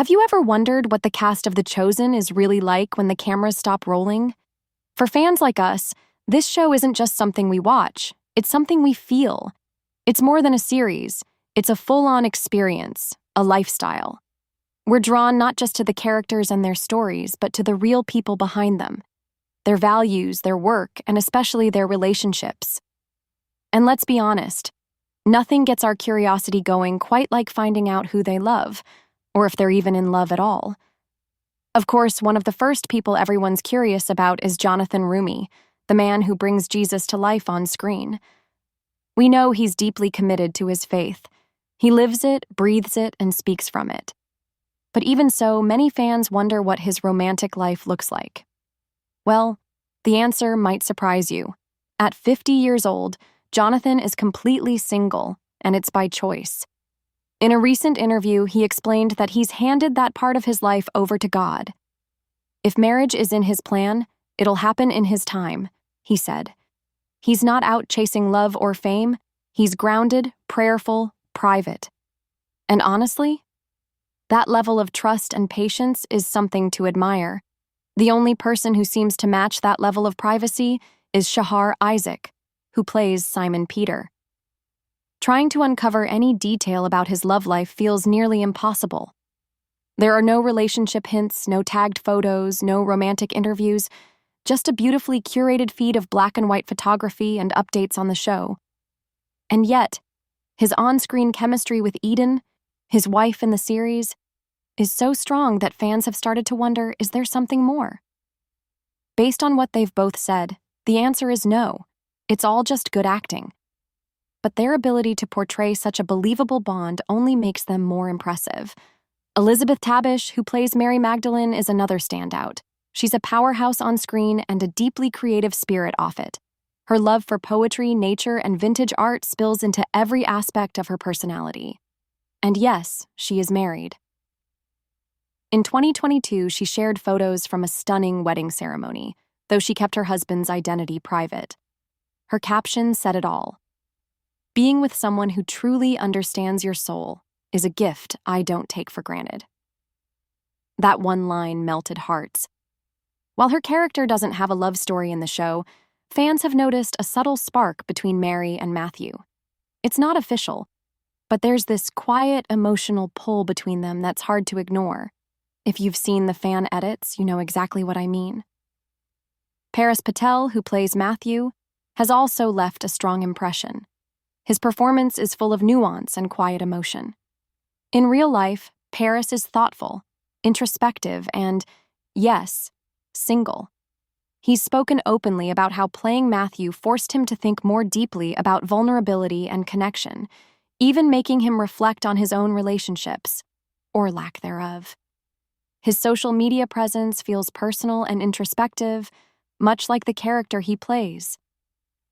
Have you ever wondered what the cast of The Chosen is really like when the cameras stop rolling? For fans like us, this show isn't just something we watch, it's something we feel. It's more than a series, it's a full-on experience, a lifestyle. We're drawn not just to the characters and their stories, but to the real people behind them, their values, their work, and especially their relationships. And let's be honest, nothing gets our curiosity going quite like finding out who they love, or if they're even in love at all. Of course, one of the first people everyone's curious about is Jonathan Rumi, the man who brings Jesus to life on screen. We know he's deeply committed to his faith. He lives it, breathes it, and speaks from it. But even so, many fans wonder what his romantic life looks like. Well, the answer might surprise you. At 50 years old, Jonathan is completely single, and it's by choice. In a recent interview, he explained that he's handed that part of his life over to God. If marriage is in his plan, it'll happen in his time, he said. He's not out chasing love or fame. He's grounded, prayerful, private. And honestly, that level of trust and patience is something to admire. The only person who seems to match that level of privacy is Shahar Isaac, who plays Simon Peter. Trying to uncover any detail about his love life feels nearly impossible. There are no relationship hints, no tagged photos, no romantic interviews, just a beautifully curated feed of black and white photography and updates on the show. And yet, his on-screen chemistry with Eden, his wife in the series, is so strong that fans have started to wonder, is there something more? Based on what they've both said, the answer is no. It's all just good acting. But their ability to portray such a believable bond only makes them more impressive. Elizabeth Tabish, who plays Mary Magdalene, is another standout. She's a powerhouse on screen and a deeply creative spirit off it. Her love for poetry, nature, and vintage art spills into every aspect of her personality. And yes, she is married. In 2022, she shared photos from a stunning wedding ceremony, though she kept her husband's identity private. Her caption said it all. Being with someone who truly understands your soul is a gift I don't take for granted. That one line melted hearts. While her character doesn't have a love story in the show, fans have noticed a subtle spark between Mary and Matthew. It's not official, but there's this quiet, emotional pull between them that's hard to ignore. If you've seen the fan edits, you know exactly what I mean. Paris Patel, who plays Matthew, has also left a strong impression. His performance is full of nuance and quiet emotion. In real life, Paris is thoughtful, introspective, and, yes, single. He's spoken openly about how playing Matthew forced him to think more deeply about vulnerability and connection, even making him reflect on his own relationships, or lack thereof. His social media presence feels personal and introspective, much like the character he plays.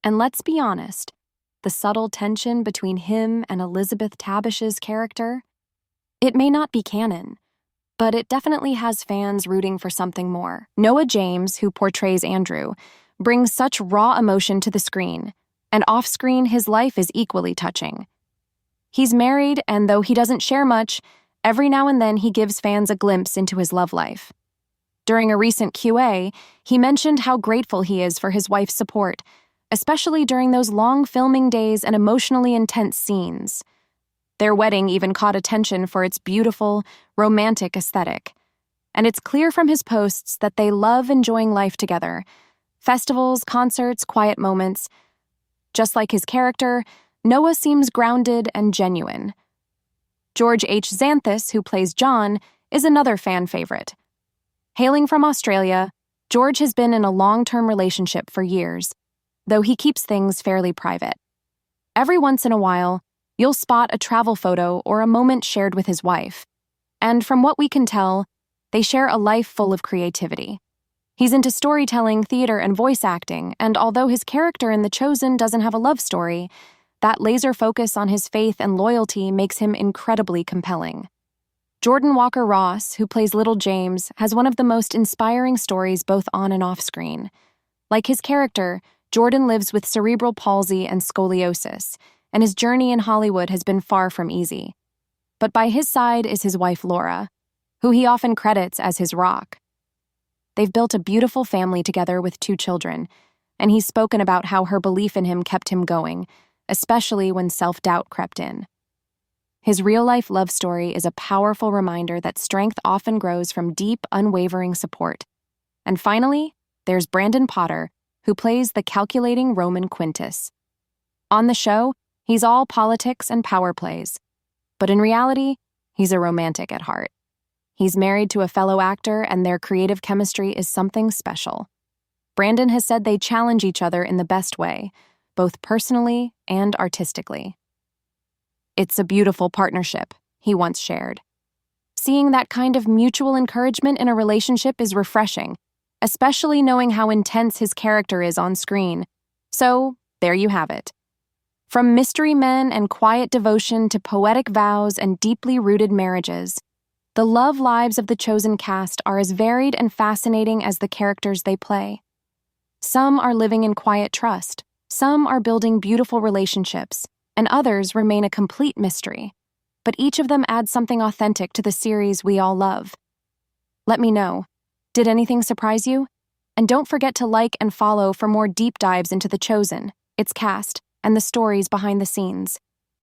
And let's be honest, the subtle tension between him and Elizabeth Tabish's character, it may not be canon, but it definitely has fans rooting for something more. Noah James, who portrays Andrew, brings such raw emotion to the screen, and off-screen his life is equally touching. He's married, and though he doesn't share much, every now and then he gives fans a glimpse into his love life. During a recent Q&A, he mentioned how grateful he is for his wife's support, especially during those long filming days and emotionally intense scenes. Their wedding even caught attention for its beautiful, romantic aesthetic. And it's clear from his posts that they love enjoying life together. Festivals, concerts, quiet moments. Just like his character, Noah seems grounded and genuine. George H. Xanthus, who plays John, is another fan favorite. Hailing from Australia, George has been in a long-term relationship for years, though he keeps things fairly private. Every once in a while, you'll spot a travel photo or a moment shared with his wife. And from what we can tell, they share a life full of creativity. He's into storytelling, theater, and voice acting, and although his character in The Chosen doesn't have a love story, that laser focus on his faith and loyalty makes him incredibly compelling. Jordan Walker Ross, who plays Little James, has one of the most inspiring stories both on and off screen. Like his character, Jordan lives with cerebral palsy and scoliosis, and his journey in Hollywood has been far from easy. But by his side is his wife Laura. who he often credits as his rock. They've built a beautiful family together with 2 children, and he's spoken about how her belief in him kept him going, especially when self-doubt crept in. His real-life love story is a powerful reminder that strength often grows from deep, unwavering support. And finally, there's Brandon Potter, who plays the calculating Roman Quintus. On the show, he's all politics and power plays. But in reality, he's a romantic at heart. He's married to a fellow actor, and their creative chemistry is something special. Brandon has said they challenge each other in the best way, both personally and artistically. "It's a beautiful partnership," he once shared. Seeing that kind of mutual encouragement in a relationship is refreshing, especially knowing how intense his character is on screen. So, there you have it. From mystery men and quiet devotion to poetic vows and deeply rooted marriages, the love lives of the Chosen cast are as varied and fascinating as the characters they play. Some are living in quiet trust, some are building beautiful relationships, and others remain a complete mystery. But each of them adds something authentic to the series we all love. Let me know. Did anything surprise you? And don't forget to like and follow for more deep dives into The Chosen, its cast, and the stories behind the scenes.